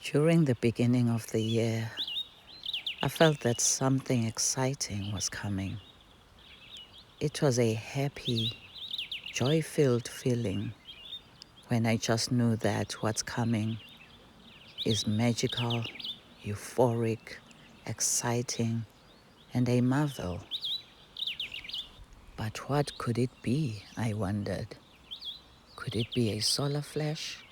During the beginning of the year, I felt that something exciting was coming. It was a happy, joy-filled feeling when I just knew that what's coming is magical, euphoric, exciting, and a marvel. But what could it be, I wondered? Could it be a solar flash?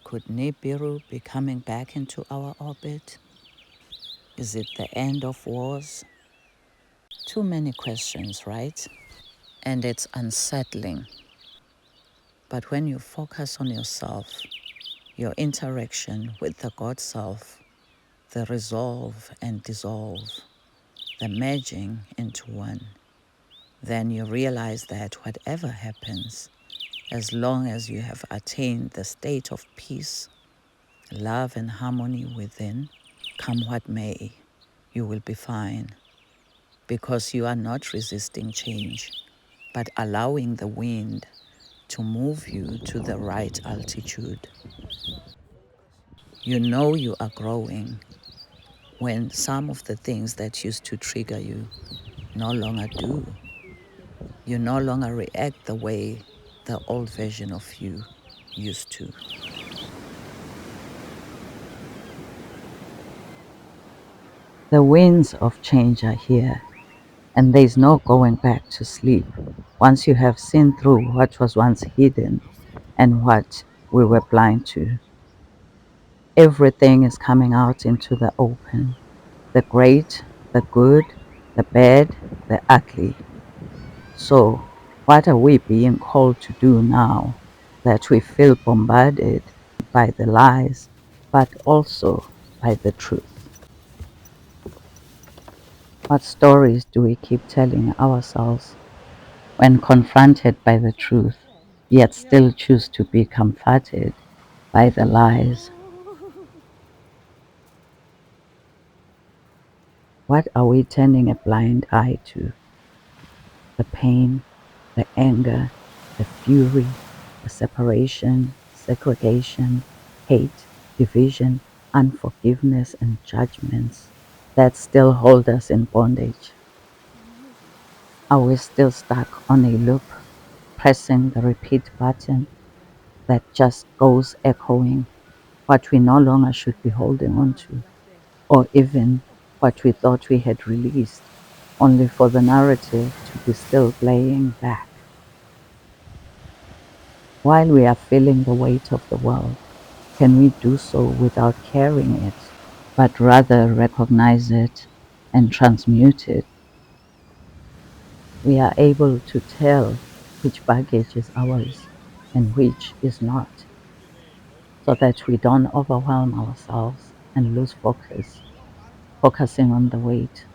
Could Nibiru be coming back into our orbit? Is it the end of wars? Too many questions, right? And it's unsettling. But when you focus on yourself, your interaction with the God self, the resolve and dissolve, the merging into one, then you realize that whatever happens, as long as you have attained the state of peace, love, and harmony within, come what may, you will be fine because you are not resisting change, but allowing the wind to move you to the right altitude. You know you are growing when some of the things that used to trigger you no longer do. You no longer react the way the old version of you used to. The winds of change are here, and there is no going back to sleep once you have seen through what was once hidden and what we were blind to. Everything is coming out into the open, the great, the good, the bad, the ugly. So, what are we being called to do now that we feel bombarded by the lies, but also by the truth? What stories do we keep telling ourselves when confronted by the truth, yet still choose to be comforted by the lies? What are we turning a blind eye to? The pain, the anger, the fury, the separation, segregation, hate, division, unforgiveness, and judgments that still hold us in bondage? Are we still stuck on a loop, pressing the repeat button that just goes echoing what we no longer should be holding on to, or even what we thought we had released, only for the narrative to be still playing back? While we are feeling the weight of the world, can we do so without carrying it, but rather recognize it and transmute it? We are able to tell which baggage is ours and which is not, so that we don't overwhelm ourselves and lose focus, focusing on the weight,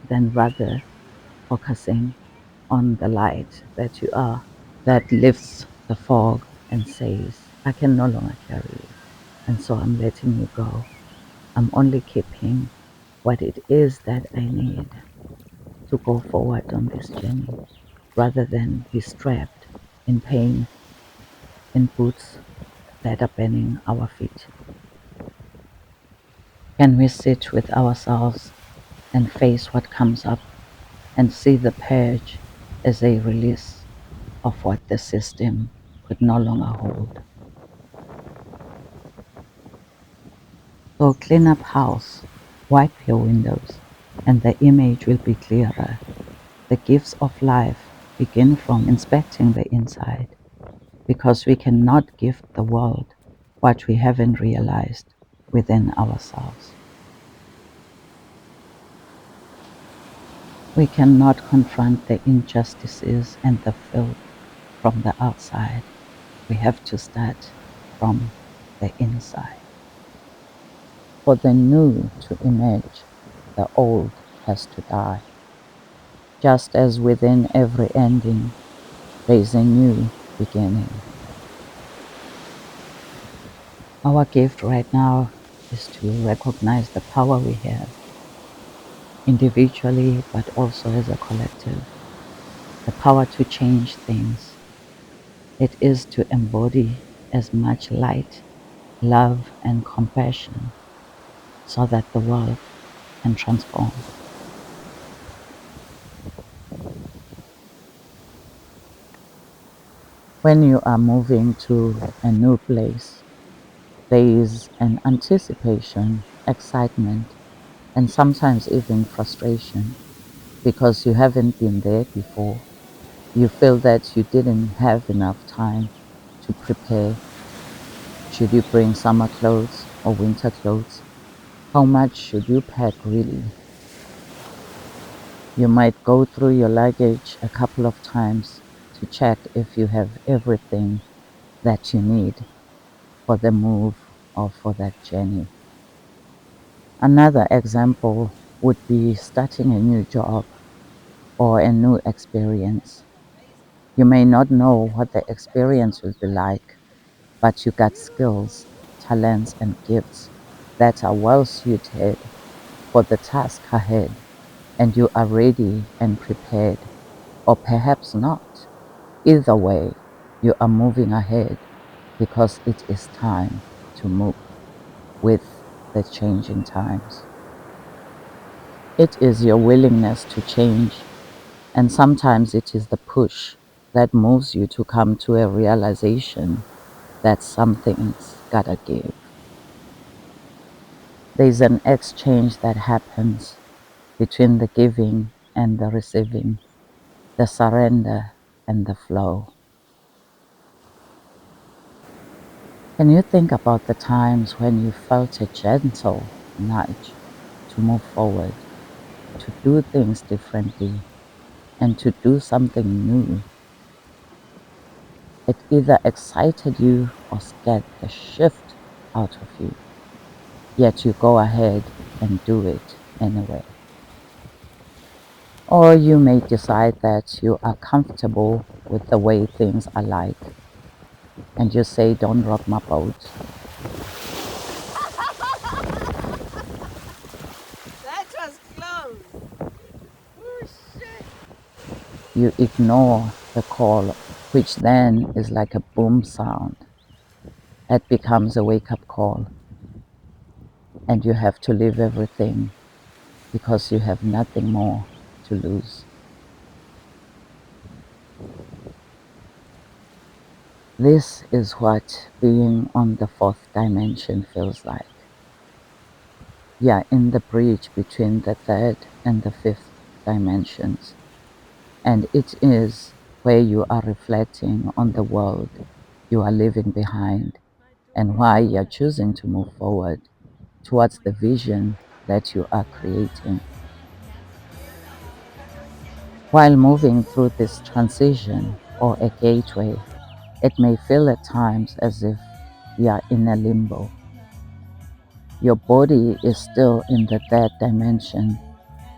then rather focusing on the light that you are, that lifts the fog and says, I can no longer carry you, and so I'm letting you go. I'm only keeping what it is that I need to go forward on this journey, rather than be strapped in pain in boots that are burning our feet. Can we sit with ourselves and face what comes up and see the purge as a release of what the system could no longer hold? So clean up house, wipe your windows, and the image will be clearer. The gifts of life begin from inspecting the inside, because we cannot gift the world what we haven't realized within ourselves. We cannot confront the injustices and the filth from the outside. We have to start from the inside. For the new to emerge, the old has to die. Just as within every ending, there is a new beginning. Our gift right now is to recognize the power we have, individually but also as a collective, the power to change things. It is to embody as much light love, and compassion so that the world can transform. When you are moving to a new place, there is an anticipation, excitement, and sometimes even frustration because you haven't been there before. You feel that you didn't have enough time to prepare. Should you bring summer clothes or winter clothes? How much should you pack really? You might go through your luggage a couple of times to check if you have everything that you need for the move or for that journey. Another example would be starting a new job or a new experience. You may not know what the experience will be like, but you got skills, talents, and gifts that are well suited for the task ahead, and you are ready and prepared, or perhaps not. Either way, you are moving ahead because it is time to move with the changing times. It is your willingness to change, and sometimes it is the push that moves you to come to a realization that something's gotta give. There's an exchange that happens between the giving and the receiving, the surrender and the flow. Can you think about the times when you felt a gentle nudge to move forward, to do things differently, and to do something new? It either excited you or scared the shift out of you, yet you go ahead and do it anyway. Or you may decide that you are comfortable with the way things are like, and you say, "Don't rock my boat." That was close. Oh shit. You ignore the call, which then is like a boom sound. It becomes a wake up call, and you have to leave everything because you have nothing more to lose. This is what being on the fourth dimension feels like. Yeah, in the bridge between the third and the fifth dimensions. And it is where you are reflecting on the world you are leaving behind and why you're choosing to move forward towards the vision that you are creating. While moving through this transition or a gateway, it may feel at times as if you are in a limbo. Your body is still in the third dimension,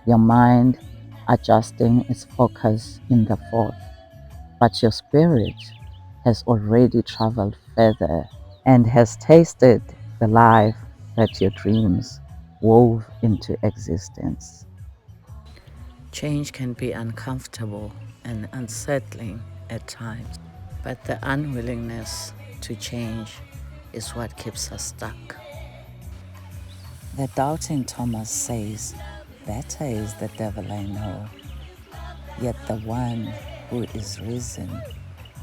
your mind adjusting its focus in the fourth, but your spirit has already traveled further and has tasted the life that your dreams wove into existence. Change can be uncomfortable and unsettling at times, but the unwillingness to change is what keeps us stuck. The doubting Thomas says, "Better is the devil I know, yet the one who is risen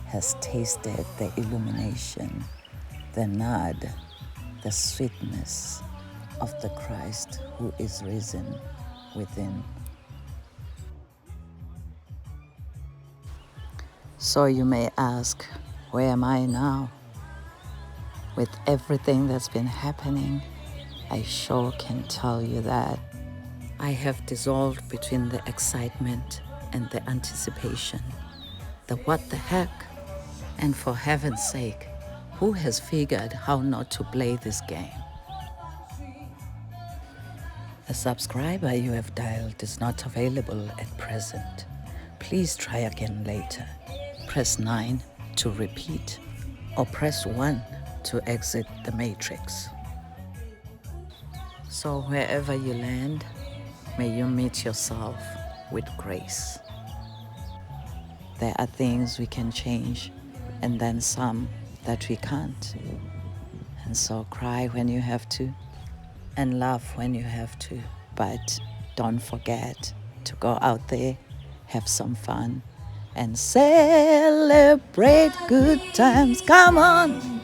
has tasted the illumination, the nod, the sweetness of the Christ who is risen within." So you may ask, where am I now? With everything that's been happening, I sure can tell you that I have dissolved between the excitement and the anticipation, the what the heck, and for heaven's sake, who has figured how not to play this game? The subscriber you have dialed is not available at present. Please try again later. Press 9 to repeat, or press 1 to exit the matrix. So wherever you land, may you meet yourself with grace. There are things we can change, and then some that we can't. And so cry when you have to, and laugh when you have to. But don't forget to go out there, have some fun, and celebrate good times. Come on!